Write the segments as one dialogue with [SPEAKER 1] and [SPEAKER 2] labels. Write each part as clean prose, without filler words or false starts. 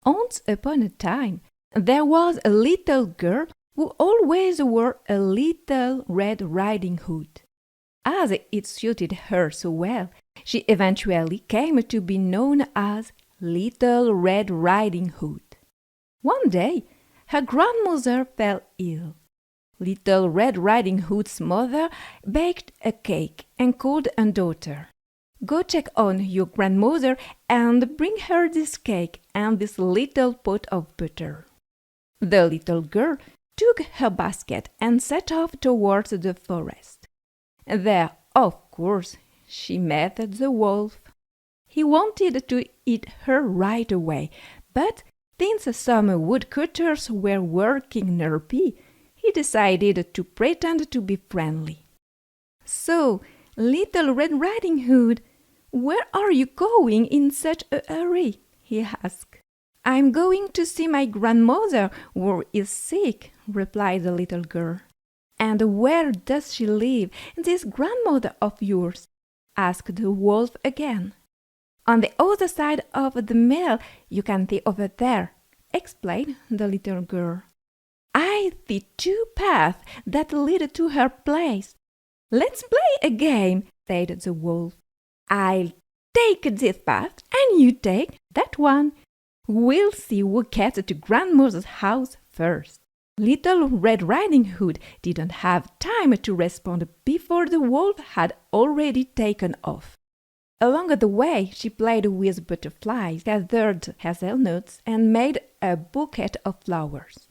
[SPEAKER 1] Once upon a time, there was a little girl who always wore a little Red Riding Hood. As it suited her so well, she eventually came to be known as Little Red Riding Hood. One day, her grandmother fell ill. Little Red Riding Hood's mother baked a cake and called her daughter. "Go check on your grandmother and bring her this cake and this little pot of butter." The little girl took her basket and set off towards the forest. There, of course, she met the wolf. He wanted to eat her right away, but since some woodcutters were working nearby, he decided to pretend to be friendly. "So, Little Red Riding Hood, where are you going in such a hurry?" he asked. "I'm going to see my grandmother, who is sick," replied the little girl. "And where does she live, this grandmother of yours?" asked the wolf again. "On the other side of the mill, you can see over there," explained the little girl. "I see two paths that lead to her place." "Let's play a game," said the wolf. "I'll take this path and you take that one. We'll see who gets to grandmother's house first." Little Red Riding Hood didn't have time to respond before the wolf had already taken off. Along the way, she played with butterflies, gathered hazelnuts, and made a bouquet of flowers.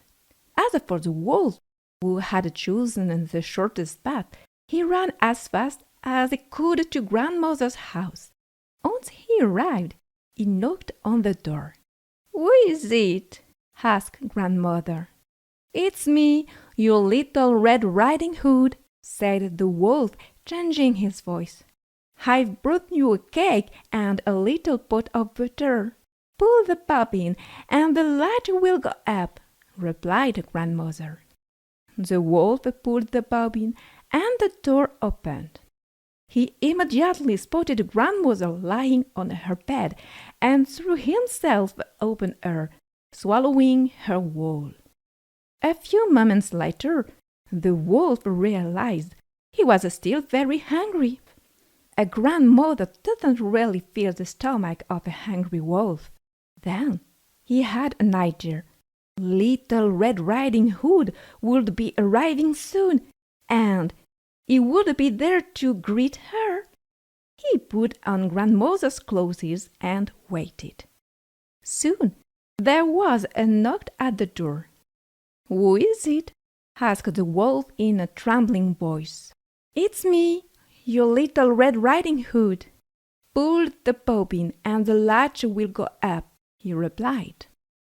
[SPEAKER 1] As for the wolf, who had chosen the shortest path, he ran as fast as he could to grandmother's house. Once he arrived, he knocked on the door. "Who is it?" asked grandmother. "It's me, your Little Red Riding Hood," said the wolf, changing his voice. "I've brought you a cake and a little pot of butter. Pull the bobbin and the light will go up," replied grandmother. The wolf pulled the bobbin and the door opened. He immediately spotted grandmother lying on her bed and threw himself upon her, swallowing her whole. A few moments later, the wolf realized he was still very hungry. A grandmother doesn't really fill the stomach of a hungry wolf. Then he had an idea. Little Red Riding Hood would be arriving soon, and he would be there to greet her. He put on grandmother's clothes and waited. Soon there was a knock at the door. "Who is it?" asked the wolf in a trembling voice. "It's me, your Little Red Riding Hood. Pull the bobbin and the latch will go up," he replied.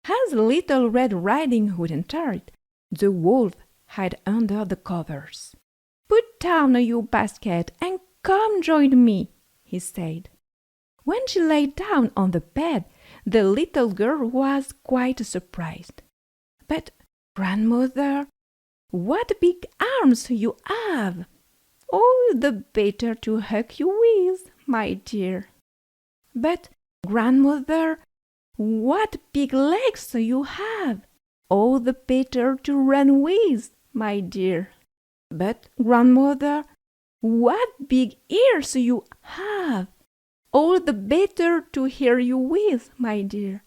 [SPEAKER 1] As Little Red Riding Hood entered, the wolf hid under the covers. "Put down your basket and come join me," he said. When she lay down on the bed, the little girl was quite surprised. "But, grandmother, what big arms you have! All the better to hug you with, my dear." "But, grandmother, what big legs you have! All the better to run with, my dear." "But, grandmother, what big ears you have! All the better to hear you with, my dear."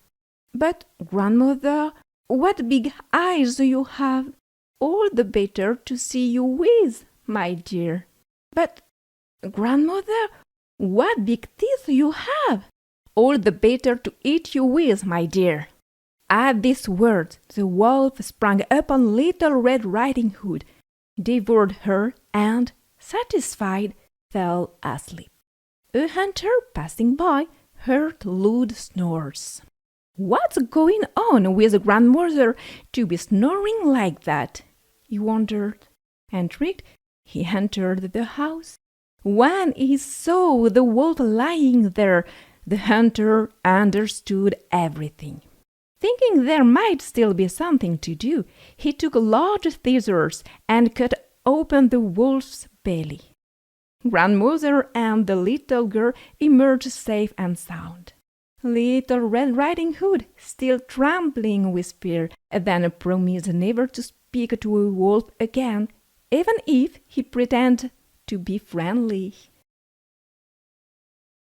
[SPEAKER 1] "But, grandmother, what big eyes you have! All the better to see you with, my dear." "But, grandmother, what big teeth you have! All the better to eat you with, my dear." At these words, the wolf sprang upon Little Red Riding Hood, devoured her, and, satisfied, fell asleep. A hunter passing by heard loud snores. "What's going on with grandmother to be snoring like that?" he wondered. Intrigued, he entered the house. When he saw the wolf lying there, the hunter understood everything. Thinking there might still be something to do, he took large scissors and cut open the wolf's belly. Grandmother and the little girl emerged safe and sound. Little Red Riding Hood, still trembling with fear, then promised never to speak to a wolf again, even if he pretended to be friendly.